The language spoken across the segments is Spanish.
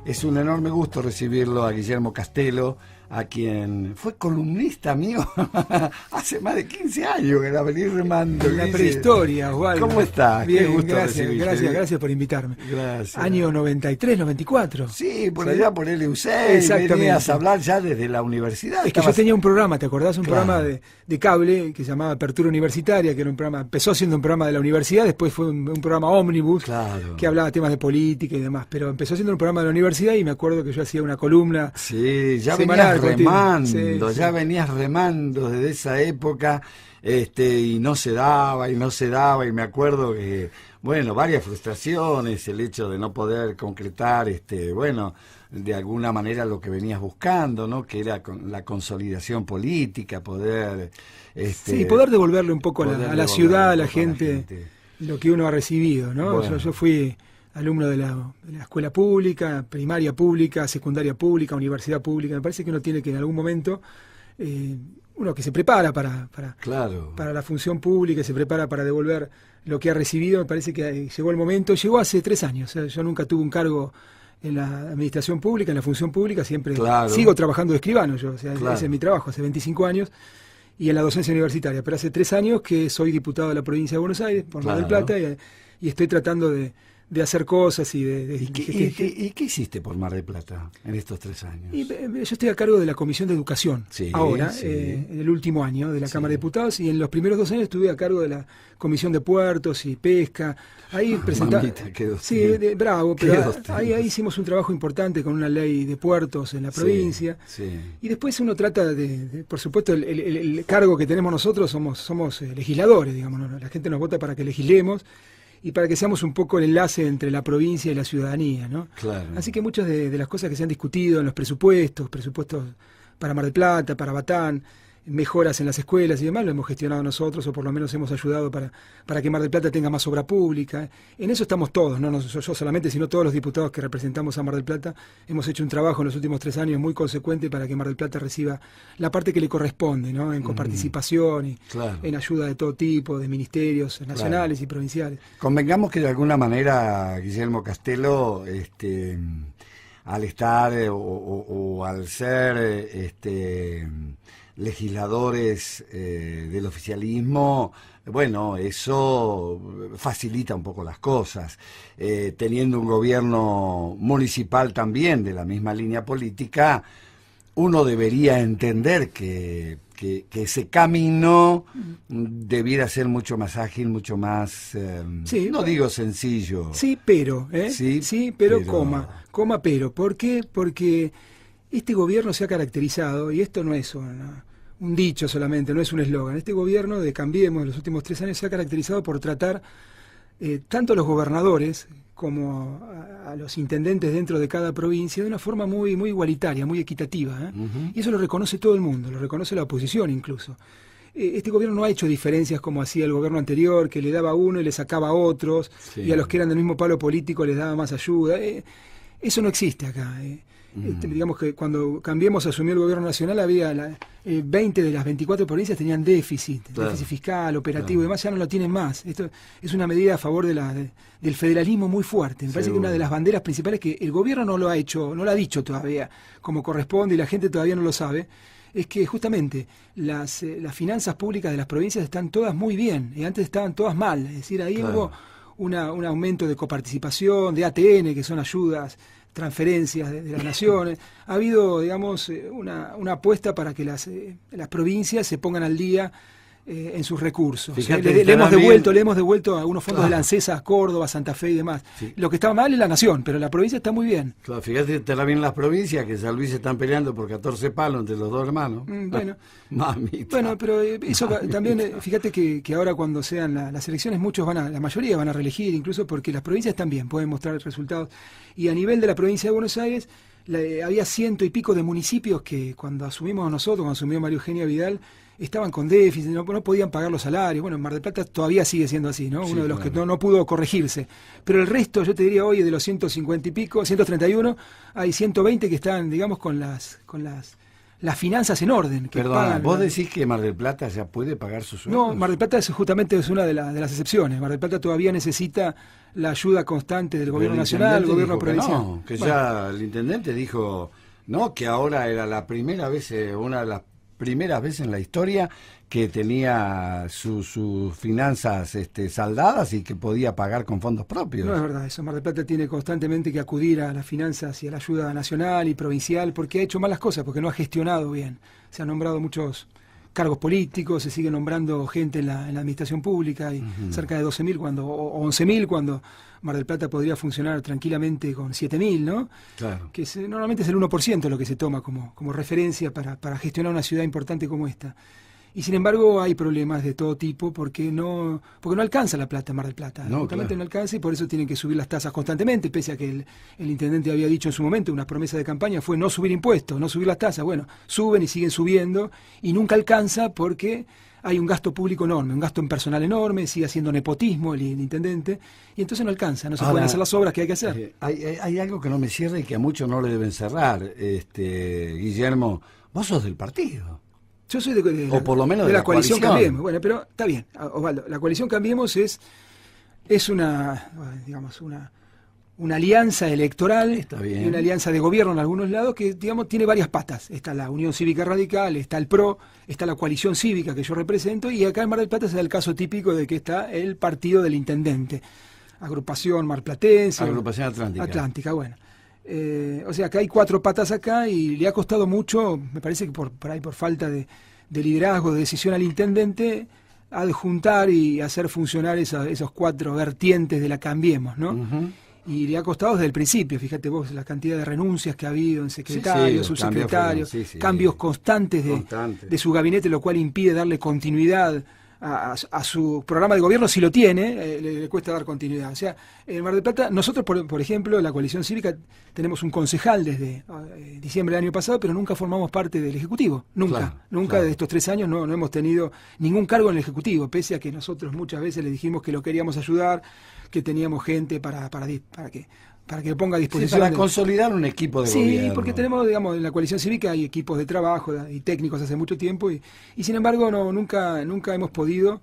Es un enorme gusto recibirlo a Guillermo Castelo, a quien fue columnista mío hace más de 15 años que la vení remando. En la prehistoria, Osvaldo. ¿Cómo estás? Bien, qué gusto gracias, gracias por invitarme. Gracias. Año 93, 94. Sí, por allá por LU6, venías a hablar ya desde la universidad. Es que yo tenía un programa, ¿te acordás? Un programa de cable que se llamaba Apertura Universitaria, que era un programa, empezó siendo un programa de la universidad, después fue un programa ómnibus, que hablaba temas de política y demás, pero empezó siendo un programa de la universidad y me acuerdo que yo hacía una columna. Sí, ya venías remando, ya venías remando desde esa época, y no se daba, y me acuerdo que, bueno, varias frustraciones, el hecho de no poder concretar, bueno, de alguna manera lo que venías buscando, ¿no? Que era la consolidación política, poder... sí, poder devolverle un poco a la ciudad, a la gente, lo que uno ha recibido, ¿no? Bueno. Yo fui alumno de la escuela pública, primaria pública, secundaria pública, universidad pública. Me parece que uno tiene que en algún momento, uno que se prepara para la función pública, se prepara para devolver lo que ha recibido, me parece que llegó el momento, llegó hace 3 años, o sea, yo nunca tuve un cargo en la administración pública, en la función pública, siempre sigo trabajando de escribano yo, o sea, ese es mi trabajo, hace 25 años, y en la docencia universitaria, pero hace 3 años que soy diputado de la provincia de Buenos Aires, por Mar del Plata, y estoy tratando de hacer cosas y ¿Y qué hiciste por Mar del Plata en estos 3 años? Yo estoy a cargo de la Comisión de Educación ahora, en el último año de la Cámara de Diputados, y en los primeros 2 años estuve a cargo de la Comisión de Puertos y Pesca. Ahí presentaba. Sí, bravo, pero ahí hicimos un trabajo importante con una ley de puertos en la provincia. Y después uno trata por supuesto, el cargo que tenemos nosotros somos legisladores, digamos, ¿no? La gente nos vota para que legislemos y para que seamos un poco el enlace entre la provincia y la ciudadanía, ¿no? Así que muchas de las cosas que se han discutido en los presupuestos para Mar del Plata, para Batán, mejoras en las escuelas y demás, lo hemos gestionado nosotros, o por lo menos hemos ayudado para que Mar del Plata tenga más obra pública. En eso estamos todos, no yo solamente, sino todos los diputados que representamos a Mar del Plata. Hemos hecho un trabajo en los últimos 3 años muy consecuente para que Mar del Plata reciba la parte que le corresponde, ¿no? En coparticipación y en ayuda de todo tipo, de ministerios nacionales y provinciales. Convengamos que de alguna manera Guillermo Castelo, al estar o al ser legisladores del oficialismo, bueno, eso facilita un poco las cosas. Teniendo un gobierno municipal también de la misma línea política, uno debería entender que ese camino debiera ser mucho más ágil, mucho más, no digo sencillo. Sí, pero, coma, pero. ¿Por qué? Porque este gobierno se ha caracterizado, y esto no es un dicho solamente, no es un eslogan. Este gobierno de Cambiemos en los últimos 3 años se ha caracterizado por tratar tanto a los gobernadores como a los intendentes dentro de cada provincia de una forma muy, muy igualitaria, muy equitativa, y eso lo reconoce todo el mundo, lo reconoce la oposición incluso. Este gobierno no ha hecho diferencias como hacía el gobierno anterior, que le daba a uno y le sacaba a otros, y a los que eran del mismo palo político les daba más ayuda. Eso no existe acá. Digamos que cuando Cambiemos asumió el gobierno nacional, había 20 de las 24 provincias tenían déficit fiscal, operativo y demás, ya no lo tienen más. Esto es una medida a favor del federalismo muy fuerte. Me parece que una de las banderas principales que el gobierno no lo ha hecho, no lo ha dicho todavía como corresponde y la gente todavía no lo sabe, es que justamente las finanzas públicas de las provincias están todas muy bien y antes estaban todas mal. Es decir, ahí hubo un aumento de coparticipación, de ATN, que son ayudas, transferencias de las naciones. Ha habido, digamos, una apuesta para que las provincias se pongan al día en sus recursos. Fíjate, le hemos devuelto algunos fondos de la ANSESA, Córdoba, Santa Fe y demás. Lo que estaba mal es la nación, pero la provincia está muy bien. Claro, fíjate, estará bien las provincias, que San Luis se están peleando por 14 palos entre los 2 hermanos. Bueno, pero eso también, fíjate que ahora cuando sean las elecciones, la mayoría van a reelegir, incluso porque las provincias también pueden mostrar resultados. Y a nivel de la provincia de Buenos Aires, había 100 y pico de municipios que cuando asumimos nosotros, cuando asumió María Eugenia Vidal, estaban con déficit, no podían pagar los salarios. Bueno, en Mar del Plata todavía sigue siendo así, ¿no? Uno de los que no pudo corregirse. Pero el resto, yo te diría hoy, de los 150 y pico, 131, hay 120 que están, digamos, con las las finanzas en orden. Que Perdón, pagan, ¿vos decís que Mar del Plata ya puede pagar sus sueldos? No, Mar del Plata justamente es una de las excepciones. Mar del Plata todavía necesita la ayuda constante del gobierno nacional, del gobierno provincial. No, que bueno, ya el intendente dijo, no, que ahora era la primera vez, una de las primeras veces en la historia que tenía sus finanzas saldadas y que podía pagar con fondos propios. No es verdad eso. Mar del Plata tiene constantemente que acudir a las finanzas y a la ayuda nacional y provincial porque ha hecho malas cosas, porque no ha gestionado bien. Se han nombrado muchos cargos políticos, se sigue nombrando gente en la administración pública, y cerca de 12.000 o 11.000 cuando Mar del Plata podría funcionar tranquilamente con 7.000, ¿no? Claro. Que normalmente es el 1% lo que se toma como referencia para gestionar una ciudad importante como esta. Y sin embargo hay problemas de todo tipo porque no alcanza la plata en Mar del Plata. No, justamente claro. No alcanza y por eso tienen que subir las tasas constantemente, pese a que el intendente había dicho en su momento, una promesa de campaña fue no subir impuestos, no subir las tasas. Bueno, suben y siguen subiendo y nunca alcanza porque hay un gasto público enorme, un gasto en personal enorme, sigue haciendo nepotismo el intendente y entonces no alcanza, no se pueden hacer las obras que hay que hacer. Hay algo que no me cierra y que a muchos no le deben cerrar. Guillermo, vos sos del partido. Yo soy o por lo menos de la coalición Cambiemos. Bueno, pero está bien, Osvaldo. La coalición Cambiemos es una, digamos, una alianza electoral, está bien, y una alianza de gobierno en algunos lados que, digamos, tiene varias patas. Está la Unión Cívica Radical, está el PRO, está la coalición cívica que yo represento, y acá en Mar del Plata se da el caso típico de que está el partido del intendente. Agrupación Marplatense. Agrupación Atlántica. Atlántica, bueno. O sea que hay 4 patas acá y le ha costado mucho, me parece que por falta de liderazgo, de decisión al intendente, adjuntar y hacer funcionar esos 4 vertientes de la Cambiemos, ¿no? Y le ha costado desde el principio, fíjate vos, la cantidad de renuncias que ha habido en secretarios, subsecretarios, cambios constantes de su gabinete, lo cual impide darle continuidad a su programa de gobierno. Si lo tiene, le cuesta dar continuidad. O sea, en Mar del Plata, nosotros, por ejemplo, en la coalición cívica, tenemos un concejal desde diciembre del año pasado, pero nunca formamos parte del Ejecutivo. Nunca de estos 3 años no hemos tenido ningún cargo en el Ejecutivo, pese a que nosotros muchas veces le dijimos que lo queríamos ayudar, que teníamos gente para que lo ponga a disposición. Para consolidar un equipo de gobierno. Sí, porque tenemos, digamos, en la coalición cívica hay equipos de trabajo y técnicos hace mucho tiempo y sin embargo nunca hemos podido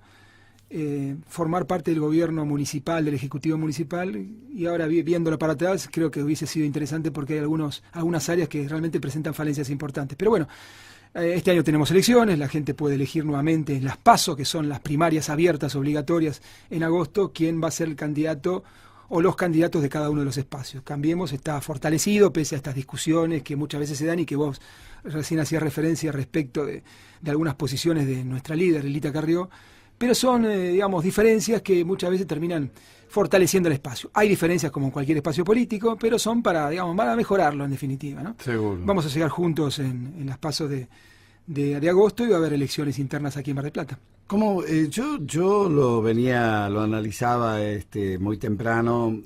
formar parte del gobierno municipal, del ejecutivo municipal, y ahora viéndolo para atrás creo que hubiese sido interesante porque hay algunas áreas que realmente presentan falencias importantes. Pero bueno, este año tenemos elecciones, la gente puede elegir nuevamente en las PASO, que son las primarias abiertas obligatorias en agosto, quién va a ser el candidato o los candidatos de cada uno de los espacios. Cambiemos está fortalecido pese a estas discusiones que muchas veces se dan y que vos recién hacías referencia respecto de algunas posiciones de nuestra líder, Lilita Carrió, pero son, digamos, diferencias que muchas veces terminan fortaleciendo el espacio. Hay diferencias como en cualquier espacio político, pero son para mejorarlo en definitiva, ¿no? Seguro. Vamos a llegar juntos en las pasos de agosto y va a haber elecciones internas aquí en Mar del Plata. Como yo lo analizaba muy temprano,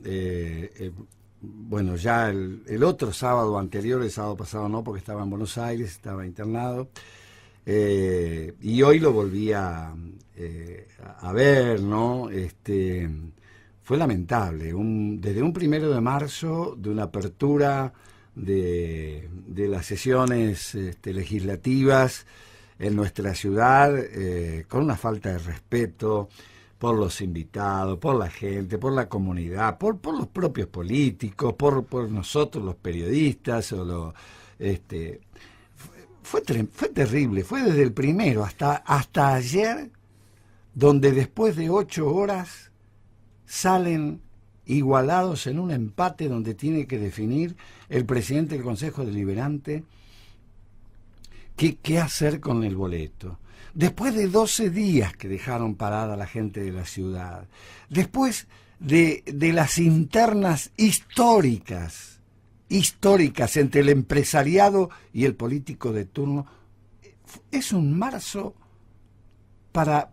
bueno, ya el otro sábado anterior, el sábado pasado no, porque estaba en Buenos Aires, estaba internado, y hoy lo volví a ver, ¿no? Fue lamentable, desde un 1 de marzo, de una apertura de las sesiones legislativas en nuestra ciudad, con una falta de respeto por los invitados, por la gente, por la comunidad, por los propios políticos, por nosotros los periodistas, fue terrible, fue desde el primero hasta ayer, donde después de 8 horas salen igualados en un empate donde tiene que definir el presidente del Consejo Deliberante qué hacer con el boleto. Después de 12 días que dejaron parada a la gente de la ciudad, después de las internas históricas entre el empresariado y el político de turno, es un marzo para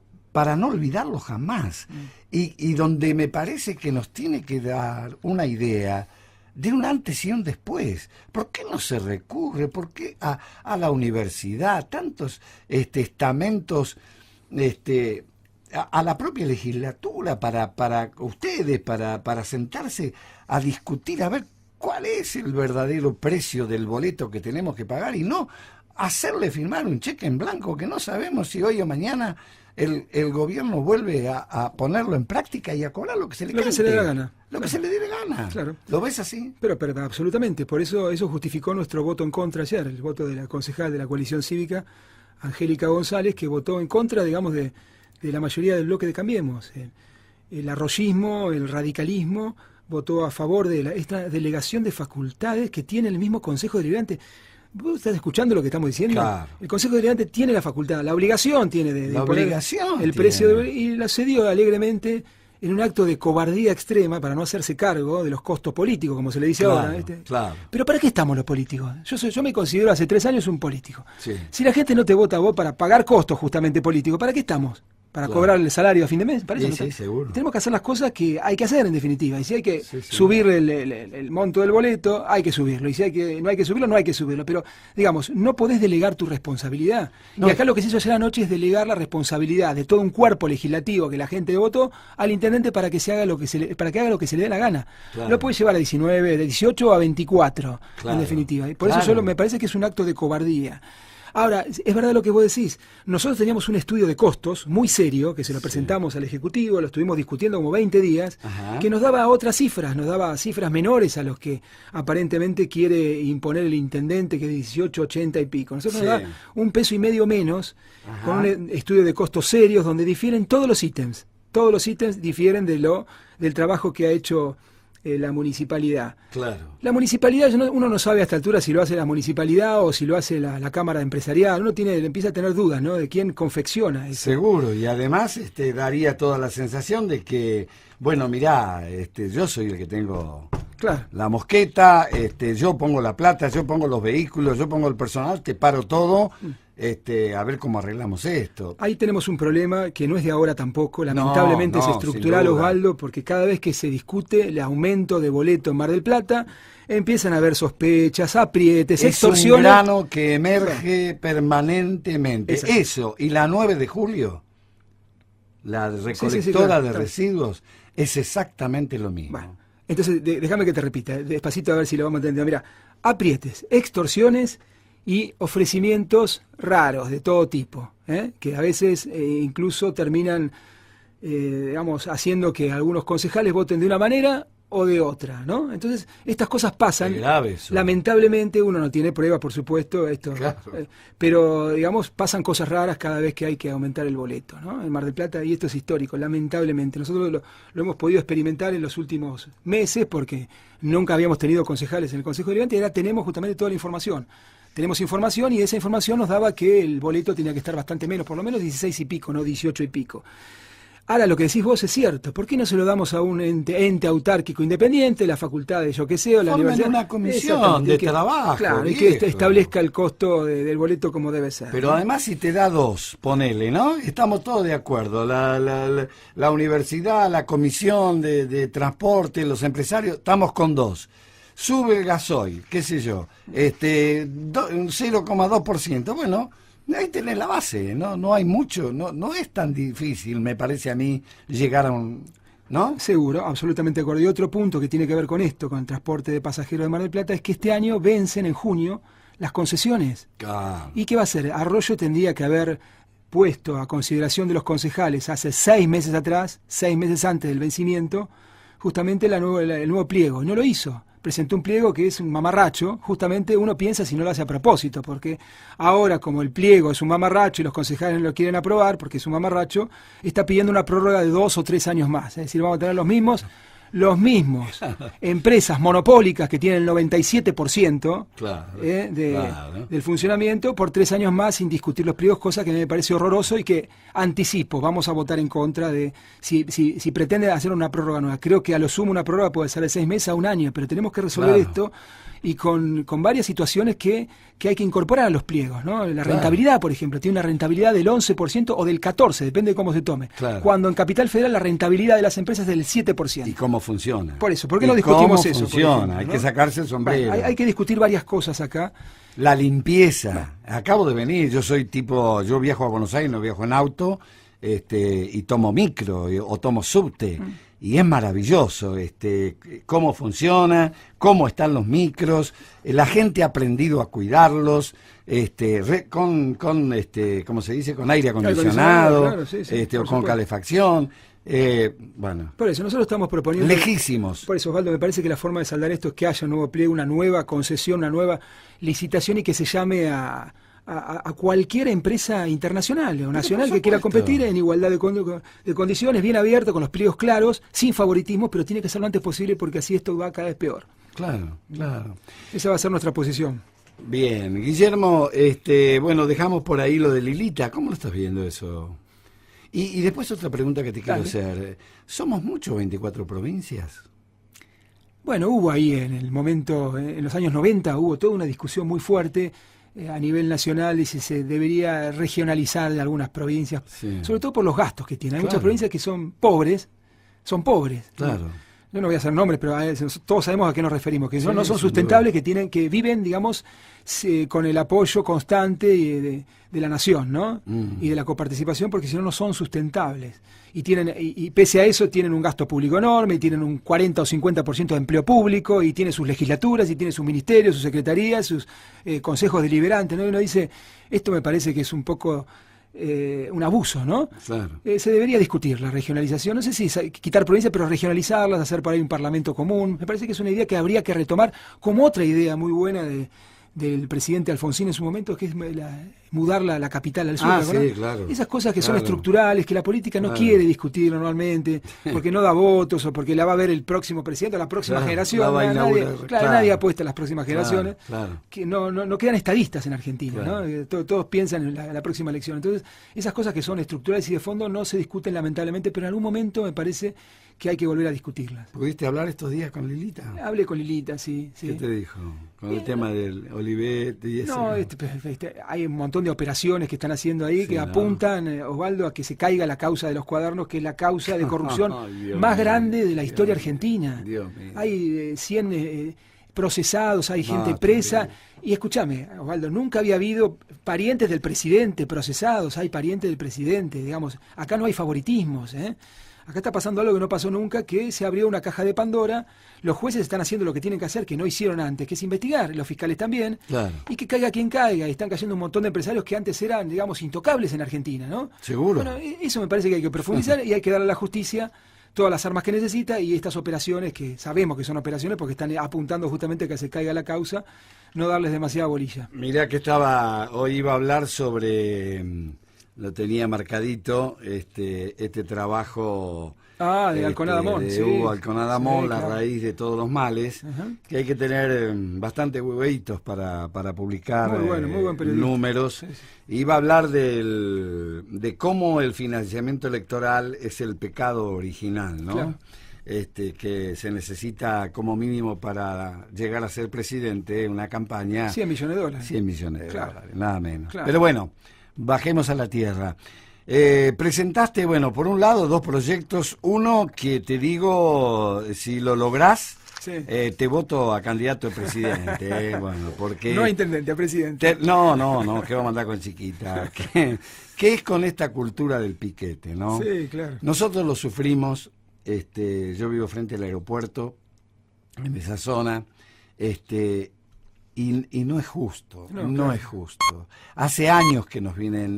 no olvidarlo jamás, y donde me parece que nos tiene que dar una idea de un antes y un después. ¿Por qué no se recurre? ¿Por qué a la universidad? Tantos estamentos, a la propia legislatura para ustedes, para sentarse a discutir, a ver cuál es el verdadero precio del boleto que tenemos que pagar, y no hacerle firmar un cheque en blanco que no sabemos si hoy o mañana el gobierno vuelve a ponerlo en práctica y a cobrar lo que se le cante. Lo que se le dé la gana. Lo que se le dé la gana. Claro. ¿Lo ves así? Pero absolutamente. Por eso justificó nuestro voto en contra ayer, el voto de la concejal de la coalición cívica, Angélica González, que votó en contra, digamos, de la mayoría del bloque de Cambiemos. El arroyismo, el radicalismo, votó a favor de esta delegación de facultades que tiene el mismo Consejo Deliberante. ¿Vos estás escuchando lo que estamos diciendo? Claro. El Consejo Deliberante tiene la facultad, la obligación tiene de la imponer obligación el precio y la cedió alegremente en un acto de cobardía extrema para no hacerse cargo de los costos políticos, como se le dice claro, ahora. Claro. Pero ¿para qué estamos los políticos? Yo me considero hace 3 años un político. Sí. Si la gente no te vota a vos para pagar costos justamente políticos, ¿para qué estamos? ¿Para cobrar el salario a fin de mes? ¿Para eso sí, seguro. Tenemos que hacer las cosas que hay que hacer, en definitiva. Y si hay que subir el monto del boleto, hay que subirlo. Y si no hay que subirlo, no hay que subirlo. Pero, digamos, no podés delegar tu responsabilidad. No. Y acá lo que se hizo ayer anoche es delegar la responsabilidad de todo un cuerpo legislativo que la gente votó al intendente para que haga lo que se le dé la gana. Claro. Lo puede llevar a 19, de 18 a 24, en definitiva. Y por eso me parece que es un acto de cobardía. Ahora, es verdad lo que vos decís. Nosotros teníamos un estudio de costos muy serio, que se lo presentamos al Ejecutivo, lo estuvimos discutiendo como 20 días, que nos daba otras cifras, nos daba cifras menores a los que aparentemente quiere imponer el intendente, que es 18, 80 y pico. Nosotros nos da $1,50 menos, con un estudio de costos serios, donde difieren todos los ítems. Todos los ítems difieren del trabajo que ha hecho la municipalidad. Claro. La municipalidad, uno no sabe a esta altura si lo hace la municipalidad o si lo hace la Cámara Empresarial. Uno empieza a tener dudas, ¿no? De quién confecciona eso. Seguro, y además daría toda la sensación de que, bueno, mirá, yo soy el que tengo la mosqueta, yo pongo la plata, yo pongo los vehículos, yo pongo el personal, te paro todo. A ver cómo arreglamos esto. Ahí tenemos un problema que no es de ahora tampoco, lamentablemente es estructural, Osvaldo, porque cada vez que se discute el aumento de boleto en Mar del Plata, empiezan a haber sospechas, aprietes, extorsiones. Es un grano que emerge permanentemente. Exacto. Eso, y la 9 de julio, la recolectora de residuos, es exactamente lo mismo. Bueno, entonces, déjame que te repita, despacito a ver si lo vamos a entender. Mira, aprietes, extorsiones y ofrecimientos raros de todo tipo, que a veces incluso terminan, haciendo que algunos concejales voten de una manera o de otra, ¿no? Entonces, estas cosas pasan. Es grave eso. Lamentablemente, uno no tiene pruebas, por supuesto, pero, pasan cosas raras cada vez que hay que aumentar el boleto, ¿no? En Mar del Plata, y esto es histórico, lamentablemente. Nosotros lo hemos podido experimentar en los últimos meses, porque nunca habíamos tenido concejales en el Consejo Deliberante, y ahora tenemos justamente toda la información. Tenemos información y esa información nos daba que el boleto tenía que estar bastante menos, por lo menos 16 y pico, no 18 y pico. Ahora, lo que decís vos es cierto. ¿Por qué no se lo damos a un ente autárquico independiente, la facultad de yo que sé, o la universidad? Una comisión de trabajo. Claro, y que establezca el costo del boleto como debe ser. Pero además, si te da 2, ponele, ¿no? Estamos todos de acuerdo. La universidad, la comisión de transporte, los empresarios, estamos con 2. Sube el gasoil, qué sé yo, un 0,2%. Bueno, ahí tenés la base, no hay mucho, no es tan difícil, me parece a mí, llegar a un... ¿No? Seguro, absolutamente de acuerdo. Y otro punto que tiene que ver con esto, con el transporte de pasajeros de Mar del Plata, es que este año vencen en junio las concesiones. ¿Y qué va a hacer? Arroyo tendría que haber puesto a consideración de los concejales hace 6 meses atrás, 6 meses antes del vencimiento, justamente el nuevo pliego. No lo hizo. Presentó un pliego que es un mamarracho. Justamente uno piensa si no lo hace a propósito, porque ahora, como el pliego es un mamarracho y los concejales no lo quieren aprobar porque es un mamarracho, está pidiendo una prórroga de 2 o 3 años más. Es decir, vamos a tener los mismos empresas monopólicas que tienen el 97% del funcionamiento por 3 años más sin discutir los pliegos, cosa que me parece horroroso y que anticipo, vamos a votar en contra de si pretende hacer una prórroga nueva. Creo que a lo sumo una prórroga puede ser de 6 meses a 1 año, pero tenemos que resolver esto y con varias situaciones que hay que incorporar a los pliegos, ¿no? La rentabilidad, por ejemplo, tiene una rentabilidad del 11% o del 14%, depende de cómo se tome. Cuando en Capital Federal la rentabilidad de las empresas es del 7%. ¿Y cómo funciona? Por eso, ¿por qué no discutimos eso? ¿Cómo funciona? Hay que sacarse el sombrero. Hay que discutir varias cosas acá. La limpieza. Acabo de venir, yo viajo a Buenos Aires, no viajo en auto, y tomo micro o tomo subte. y es maravilloso cómo funciona, cómo están los micros, la gente ha aprendido a cuidarlos, ¿cómo se dice? Con aire acondicionado, claro, sí, o con calefacción. Bueno, por eso nosotros estamos proponiendo lejísimos. Por eso, Osvaldo, me parece que la forma de saldar esto es que haya un nuevo pliego, una nueva concesión, una nueva licitación y que se llame a cualquier empresa internacional o nacional que quiera competir en igualdad de condiciones, bien abierto, con los pliegos claros, sin favoritismo, pero tiene que ser lo antes posible porque así esto va cada vez peor. Claro, claro. Esa va a ser nuestra posición. Bien, Guillermo, bueno, dejamos por ahí lo de Lilita. ¿Cómo lo estás viendo eso? Y después otra pregunta que te quiero hacer. ¿Somos muchos 24 provincias? Bueno, hubo ahí en el momento, en los años 90, hubo toda una discusión muy fuerte a nivel nacional y si se debería regionalizar de algunas provincias, sobre todo por los gastos que tienen. Hay muchas provincias que son pobres. Claro. Yo no voy a hacer nombres, pero todos sabemos a qué nos referimos, que no son sustentables, que viven, digamos, con el apoyo constante de la nación, ¿no? Y de la coparticipación, porque si no, no son sustentables. Y pese a eso tienen un gasto público enorme, y tienen un 40 o 50% de empleo público, y tienen sus legislaturas, y tienen sus ministerios, sus secretarías, sus consejos deliberantes, ¿no? Y uno dice, esto me parece que es un poco un abuso, ¿no? Claro. Se debería discutir la regionalización, no sé si quitar provincias, pero regionalizarlas, hacer por ahí un parlamento común. Me parece que es una idea que habría que retomar como otra idea muy buena del presidente Alfonsín en su momento, que es mudar la capital al sur. Sí, claro. Esas cosas que son estructurales, que la política no quiere discutir normalmente, porque no da votos o porque la va a ver el próximo presidente o la próxima generación. Nadie apuesta a las próximas generaciones, que no quedan estadistas en Argentina, ¿no? Todos piensan en la próxima elección. Entonces, esas cosas que son estructurales y de fondo no se discuten lamentablemente, pero en algún momento me parece que hay que volver a discutirlas. ¿Pudiste hablar estos días con Lilita? Hablé con Lilita, sí. ¿Qué te dijo? Con el tema del Olivetti y eso. No, hay un montón de operaciones que están haciendo ahí que apuntan, Osvaldo, a que se caiga la causa de los cuadernos, que es la causa de corrupción más grande de la historia argentina. Hay 100 procesados, hay gente presa. Y escúchame, Osvaldo, nunca había habido parientes del presidente procesados, hay parientes del presidente, digamos. Acá no hay favoritismos, Acá está pasando algo que no pasó nunca, que se abrió una caja de Pandora, los jueces están haciendo lo que tienen que hacer, que no hicieron antes, que es investigar, los fiscales también, y que caiga quien caiga, y están cayendo un montón de empresarios que antes eran, digamos, intocables en Argentina, ¿no? Seguro. Bueno, eso me parece que hay que profundizar y hay que darle a la justicia todas las armas que necesita y estas operaciones, que sabemos que son operaciones porque están apuntando justamente a que se caiga la causa, no darles demasiada bolilla. Mirá que hoy iba a hablar sobre... Lo tenía marcadito, este trabajo de Alconada Mon, de Hugo Alconada Mon, la claro. raíz de todos los males, que hay que tener bastante huevitos para publicar muy buen números. Iba a hablar de cómo el financiamiento electoral es el pecado original, ¿no? Claro. Que se necesita como mínimo para llegar a ser presidente, una campaña... 100 millones de dólares. 100 millones de dólares, nada menos. Claro. Pero bueno... Bajemos a la tierra. Presentaste, bueno, por un lado, 2 proyectos. Uno que te digo, si lo lográs, te voto a candidato a presidente. Bueno, porque... No a intendente, a presidente. No, que vamos a andar con chiquita. Que es con esta cultura del piquete, ¿no? Sí, claro. Nosotros lo sufrimos. Yo vivo frente al aeropuerto, en esa zona. Y no es justo, no es justo. Hace años que nos vienen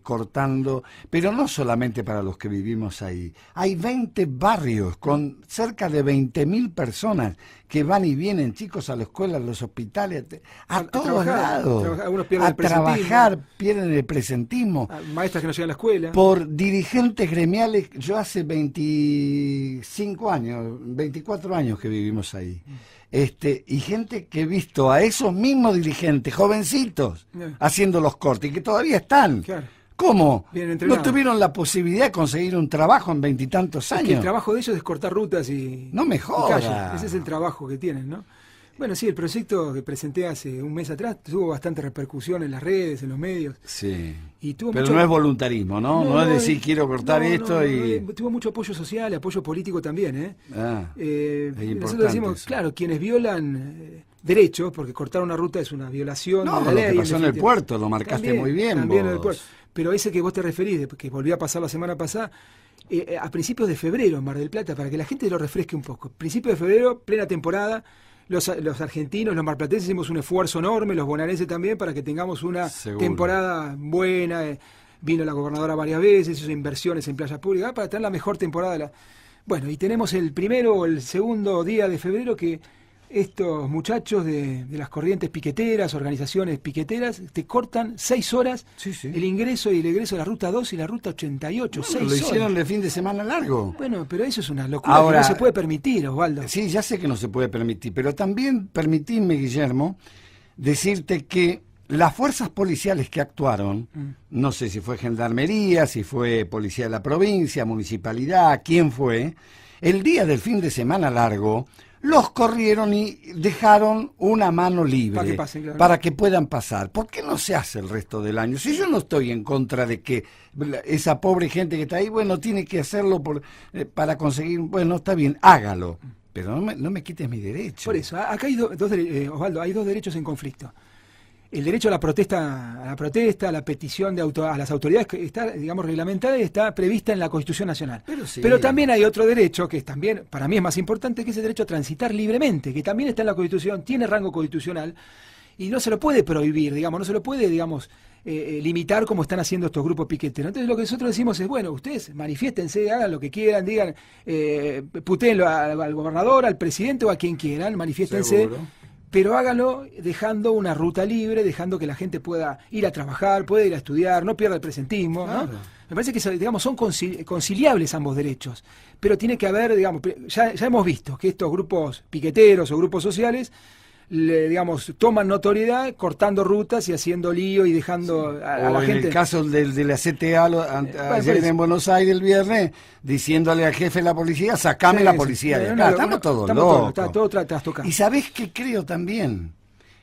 cortando, pero no solamente para los que vivimos ahí. Hay 20 barrios con cerca de 20.000 personas que van y vienen, chicos, a la escuela, a los hospitales, a todos lados. Algunos pierden el presentismo. Trabajar, pierden el presentismo. Maestras que no llegan a la escuela. Por dirigentes gremiales, yo hace 25 años, 24 años que vivimos ahí. Y gente que he visto a esos mismos dirigentes, jovencitos, haciendo los cortes, y que todavía están. Claro. ¿Cómo? No tuvieron la posibilidad de conseguir un trabajo en 20 y tantos años. Que el trabajo de ellos es cortar rutas y... No me jodas. Ese es el trabajo que tienen, ¿no? Bueno, sí, el proyecto que presenté hace un mes atrás tuvo bastante repercusión en las redes, en los medios. Sí. Y tuvo pero no es voluntarismo, ¿no? No es decir quiero cortar esto y... Tuvo mucho apoyo social, apoyo político también, es importante nosotros decimos, eso. Claro, quienes violan derechos, porque cortar una ruta es una violación de la lo ley. que pasó en el puerto, lo marcaste muy bien. También en el puerto. pero ese que vos te referís, que volvió a pasar la semana pasada, a principios de febrero en Mar del Plata, para que la gente lo refresque un poco. Principios de febrero, plena temporada, los argentinos, los marplatenses hicimos un esfuerzo enorme, los bonaerenses también, para que tengamos una temporada buena. Vino la gobernadora varias veces, hizo inversiones en playas públicas, para tener la mejor temporada. Bueno, y tenemos el primero o el segundo día de febrero que estos muchachos de las corrientes piqueteras, organizaciones piqueteras, te cortan 6 horas el ingreso y el egreso de la Ruta 2 y la Ruta 88. Bueno, 6 horas. Lo hicieron de fin de semana largo. Bueno, pero eso es una locura. Ahora, que no se puede permitir, Osvaldo. Sí, ya sé que no se puede permitir, pero también permitidme, Guillermo, decirte que las fuerzas policiales que actuaron, no sé si fue Gendarmería, si fue Policía de la Provincia, Municipalidad, quién fue, el día del fin de semana largo, los corrieron y dejaron una mano libre para que pasen, claro, para que puedan pasar. ¿Por qué no se hace el resto del año? Si yo no estoy en contra de que esa pobre gente que está ahí, bueno, tiene que hacerlo para conseguir, bueno, está bien, hágalo, pero no me quites mi derecho. Por eso, acá hay Osvaldo, hay 2 derechos en conflicto. El derecho a la protesta, a la petición a las autoridades, que está, digamos, reglamentada y está prevista en la Constitución Nacional. Pero también hay otro derecho, que es también, para mí es más importante, que es el derecho a transitar libremente, que también está en la Constitución, tiene rango constitucional, y no se lo puede prohibir, digamos, no se lo puede, digamos, limitar como están haciendo estos grupos piqueteros. Entonces lo que nosotros decimos es, bueno, ustedes manifiéstense, hagan lo que quieran, digan, putéenlo al gobernador, al presidente o a quien quieran, manifiéstense. Seguro. Pero hágalo dejando una ruta libre, dejando que la gente pueda ir a trabajar, pueda ir a estudiar, no pierda el presentismo, claro, ¿no? Me parece que, digamos, son conciliables ambos derechos, pero tiene que haber, digamos, ya hemos visto que estos grupos piqueteros o grupos sociales, digamos, toman notoriedad cortando rutas y haciendo lío y dejando a la gente. En el caso de la CTA ayer en Buenos Aires el viernes, diciéndole al jefe de la policía, sacame la policía de acá. Estamos todos locos. Está todo trastocado. Y ¿sabés qué creo también?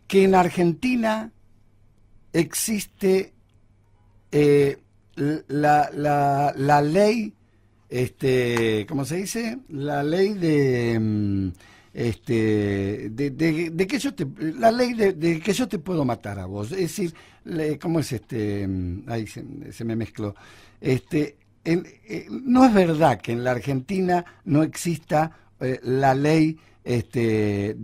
Que en Argentina existe la ley, ¿cómo se dice? La ley de que yo la ley de que yo te puedo matar a vos, es decir, ¿cómo es ahí se me mezcló, no es verdad que en la Argentina no exista la ley de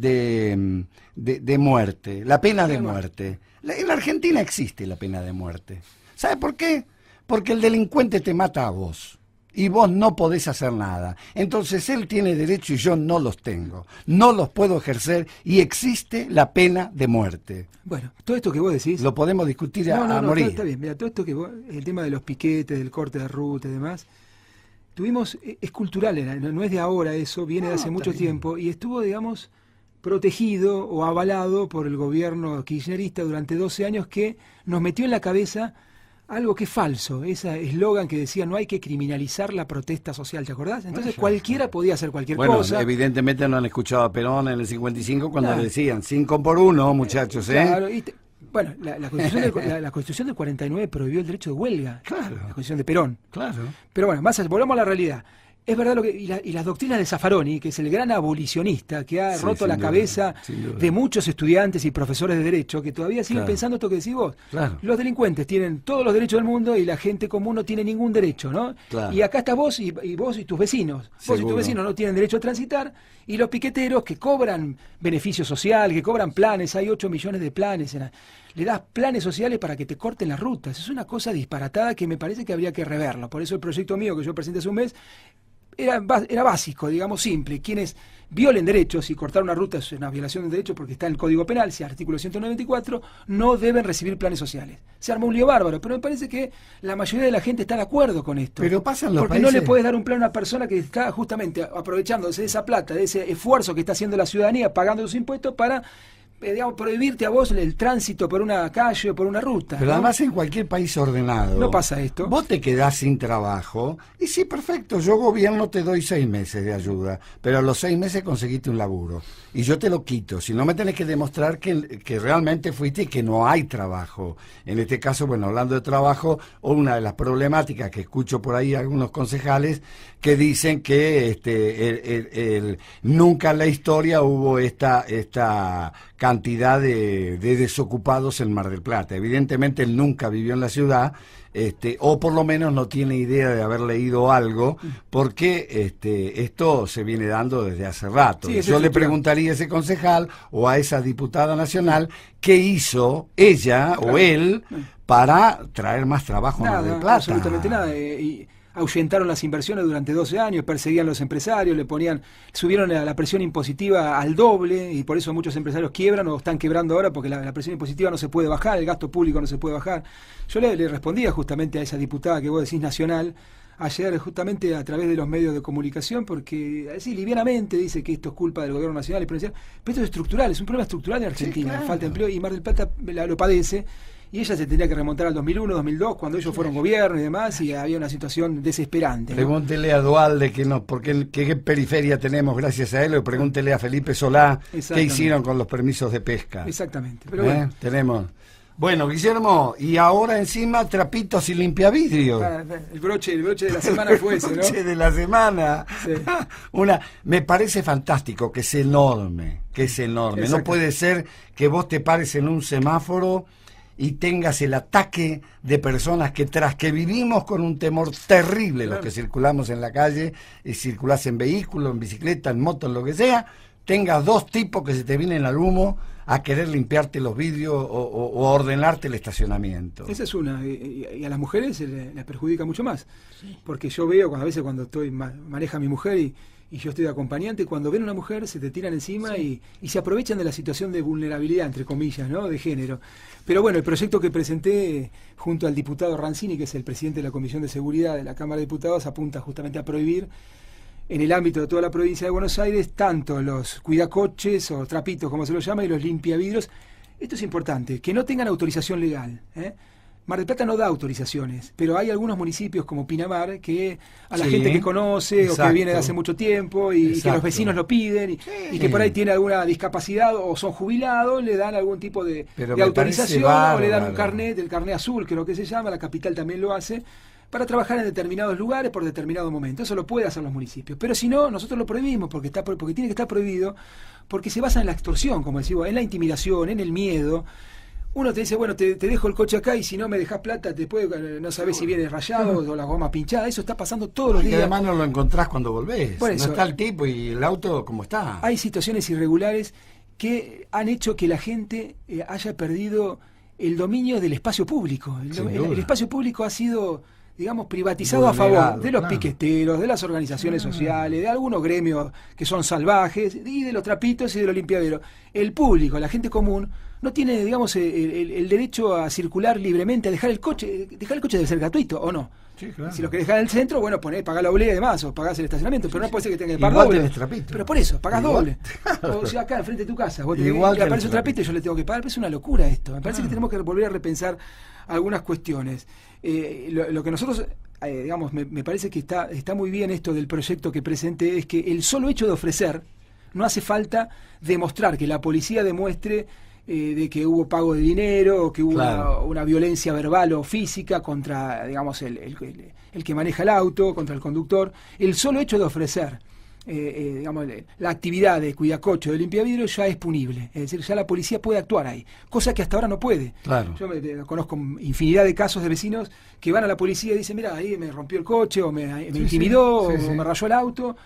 muerte, la pena de muerte. En la Argentina existe la pena de muerte. ¿Sabe por qué? Porque el delincuente te mata a vos y vos no podés hacer nada. Entonces él tiene derecho y yo no los tengo. No los puedo ejercer y existe la pena de muerte. Bueno, todo esto que vos decís... Lo podemos discutir a morir. Está bien, mira, todo esto que vos, el tema de los piquetes, del corte de ruta y demás, es cultural, no es de ahora eso, viene de hace mucho tiempo y estuvo, digamos, protegido o avalado por el gobierno kirchnerista durante 12 años que nos metió en la cabeza algo que es falso, ese eslogan que decía no hay que criminalizar la protesta social, ¿te acordás? Entonces cualquiera podía hacer cualquier cosa. Evidentemente no han escuchado a Perón en el 5 cuando le decían 5 por 1, muchachos, Claro, bueno, la Constitución del 49 prohibió el derecho de huelga, claro, la Constitución de Perón. Claro. Pero bueno, volvamos a la realidad. Es verdad y las doctrinas de Zaffaroni, que es el gran abolicionista que ha roto la cabeza de muchos estudiantes y profesores de derecho que todavía siguen pensando esto que decís vos. Claro. Los delincuentes tienen todos los derechos del mundo y la gente común no tiene ningún derecho, ¿no? Claro. Y acá estás vos y vos y tus vecinos. Vos y tus vecinos no tienen derecho a transitar y los piqueteros que cobran beneficio social, que cobran planes, hay 8 millones de planes, le das planes sociales para que te corten las rutas. Es una cosa disparatada que me parece que habría que reverlo. Por eso el proyecto mío que yo presenté hace un mes era básico, digamos, simple. Quienes violen derechos, y cortar una ruta es una violación de derechos porque está en el Código Penal, si artículo 194, no deben recibir planes sociales. Se arma un lío bárbaro, pero me parece que la mayoría de la gente está de acuerdo con esto. Pero pasan los porque países... no le puedes dar un plan a una persona que está justamente aprovechándose de esa plata, de ese esfuerzo que está haciendo la ciudadanía, pagando sus impuestos para... digamos, prohibirte a vos el tránsito por una calle o por una ruta. Pero además en cualquier país ordenado no pasa esto. Vos te quedás sin trabajo y sí, perfecto, yo gobierno te doy 6 meses de ayuda, pero a los 6 meses conseguiste un laburo y yo te lo quito, si no me tenés que demostrar que realmente fuiste y que no hay trabajo. En este caso, bueno, hablando de trabajo, una de las problemáticas que escucho por ahí algunos concejales que dicen que nunca en la historia hubo esta cantidad de desocupados en Mar del Plata. Evidentemente él nunca vivió en la ciudad, o por lo menos no tiene idea de haber leído algo, porque esto se viene dando desde hace rato. Sí, yo le preguntaría a ese concejal o a esa diputada nacional qué hizo ella o él para traer más trabajo a Mar del Plata. Absolutamente nada. Y ahuyentaron las inversiones durante 12 años, perseguían a los empresarios, subieron la presión impositiva al doble, y por eso muchos empresarios quiebran o están quebrando ahora, porque la presión impositiva no se puede bajar, el gasto público no se puede bajar. Yo le respondía justamente a esa diputada que vos decís nacional, ayer justamente a través de los medios de comunicación, porque así livianamente dice que esto es culpa del gobierno nacional y provincial, pero esto es estructural, es un problema estructural en Argentina, sí, claro. Falta de empleo, y Mar del Plata lo padece. Y ella se tendría que remontar al 2001, 2002, cuando ellos fueron gobierno y demás, y había una situación desesperante, ¿no? Pregúntele a Dualde qué periferia tenemos gracias a él, o pregúntele a Felipe Solá qué hicieron con los permisos de pesca. Exactamente. Pero bueno. Tenemos. Bueno, Guillermo, y ahora encima trapitos y limpiavidrios. El broche de la semana fue ese, ¿no? El broche de la semana. Sí. Me parece fantástico, que es enorme. No puede ser que vos te pares en un semáforo y tengas el ataque de personas que, tras que vivimos con un temor terrible, claro, los que circulamos en la calle, y circulás en vehículo, en bicicleta, en moto, en lo que sea, tengas dos tipos que se te vienen al humo a querer limpiarte los vidrios o ordenarte el estacionamiento. Esa es una, y a las mujeres les perjudica mucho más, sí. Porque yo veo, a veces cuando maneja a mi mujer y yo estoy de acompañante, cuando ven a una mujer se te tiran encima, sí. y se aprovechan de la situación de vulnerabilidad, entre comillas, ¿no? De género. Pero bueno, el proyecto que presenté junto al diputado Rancini, que es el presidente de la Comisión de Seguridad de la Cámara de Diputados, apunta justamente a prohibir en el ámbito de toda la provincia de Buenos Aires tanto los cuidacoches o trapitos, como se los llama, y los limpiavidrios. Esto es importante, que no tengan autorización legal, Mar del Plata no da autorizaciones, pero hay algunos municipios como Pinamar que a la gente que conoce, exacto, o que viene de hace mucho tiempo y que los vecinos lo piden y que por ahí tiene alguna discapacidad o son jubilados, le dan algún tipo de autorización, o le dan un carnet, el carnet azul, creo que se llama, la capital también lo hace, para trabajar en determinados lugares por determinado momento. Eso lo pueden hacer los municipios. Pero si no, nosotros lo prohibimos porque tiene que estar prohibido, porque se basa en la extorsión, como decimos, en la intimidación, en el miedo. Uno te dice, bueno, te dejo el coche acá y si no me dejas plata, no sabés si viene rayado o la goma pinchada. Eso está pasando todos los días. Y además no lo encontrás cuando volvés. Por eso, no está el tipo y el auto como está. Hay situaciones irregulares que han hecho que la gente haya perdido el dominio del espacio público. El espacio público ha sido, digamos, privatizado a favor de los piqueteros, de las organizaciones sociales, de algunos gremios que son salvajes, y de los trapitos y de los limpiaderos. El público, la gente común, no tiene, digamos, el derecho a circular libremente, a dejar el coche. Dejar el coche debe ser gratuito, ¿o no? Sí, claro. Si lo querés dejar en el centro, bueno, pagás la oblea y demás, o pagás el estacionamiento, pero no puede ser que tengas que pagar doble. Pero por eso, pagás doble. O sea, acá, enfrente de tu casa, vos tenés, y aparece un trapito y yo le tengo que pagar. Pero es una locura esto. Me parece que tenemos que volver a repensar algunas cuestiones. Lo que nosotros, digamos, me parece que está muy bien esto del proyecto que presenté, es que el solo hecho de ofrecer, no hace falta demostrar, que la policía demuestre de que hubo pago de dinero, o que hubo una violencia verbal o física contra, digamos, el que maneja el auto, contra el conductor. El solo hecho de ofrecer, digamos, la actividad de cuidacoche o de limpiavidrio ya es punible. Es decir, ya la policía puede actuar ahí, cosa que hasta ahora no puede. Claro. Yo conozco infinidad de casos de vecinos que van a la policía y dicen, mira, ahí me rompió el coche, o me intimidó, o me rayó el auto,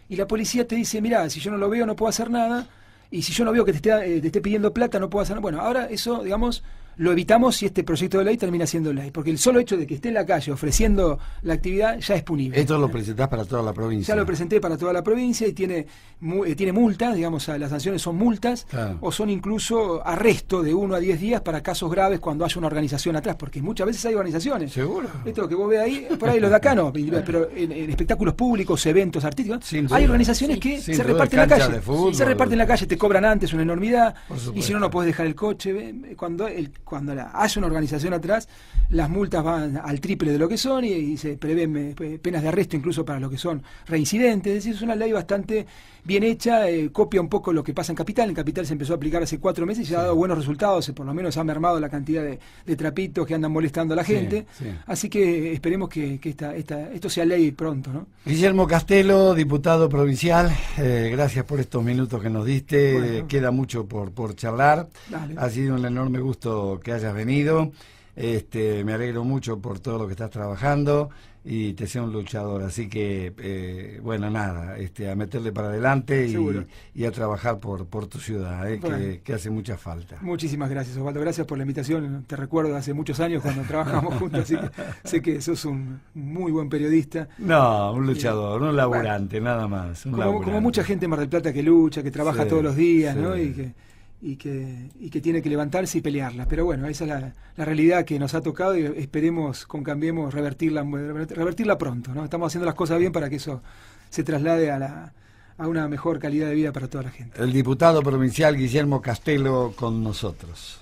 y la policía te dice, mira, si yo no lo veo no puedo hacer nada, y si yo no veo que te esté pidiendo plata no puedo hacer nada. Bueno, ahora eso, digamos, lo evitamos si este proyecto de ley termina siendo ley, porque el solo hecho de que esté en la calle ofreciendo la actividad ya es punible. Esto lo presentás para toda la provincia. Ya lo presenté para toda la provincia y tiene multas, digamos, las sanciones son multas, claro, o son incluso arresto de 1 a 10 días para casos graves cuando haya una organización atrás, porque muchas veces hay organizaciones. Seguro. Esto que vos ves ahí, por ahí los de acá no, pero en espectáculos públicos, eventos artísticos, hay organizaciones que se reparten en la calle. Se reparten en la calle, te cobran antes una enormidad, y si no, no podés dejar el coche. Cuando cuando hay una organización atrás, las multas van al triple de lo que son y se prevén penas de arresto incluso para los que son reincidentes. Es decir, es una ley bastante bien hecha, copia un poco lo que pasa en Capital. En Capital se empezó a aplicar hace 4 meses y se ha dado buenos resultados, por lo menos ha mermado la cantidad de trapitos que andan molestando a la gente. Así que esperemos que esto sea ley pronto, ¿no? Guillermo Castelo, diputado provincial, gracias por estos minutos que nos diste. Bueno, queda mucho por charlar. Dale. Ha sido un enorme gusto que hayas venido. Me alegro mucho por todo lo que estás trabajando y te sea un luchador, así que bueno, nada, a meterle para adelante y a trabajar por tu ciudad, bueno, que hace mucha falta. Muchísimas gracias, Osvaldo, gracias por la invitación. Te recuerdo de hace muchos años cuando trabajamos juntos, así que sé que sos un muy buen periodista. No, un luchador, un laburante, bueno, nada más. Como mucha gente en Mar del Plata que lucha, que trabaja todos los días, ¿no? Y que tiene que levantarse y pelearla. Pero bueno, esa es la realidad que nos ha tocado y esperemos con Cambiemos revertirla pronto, ¿no? Estamos haciendo las cosas bien para que eso se traslade a una mejor calidad de vida para toda la gente. El diputado provincial Guillermo Castelo con nosotros.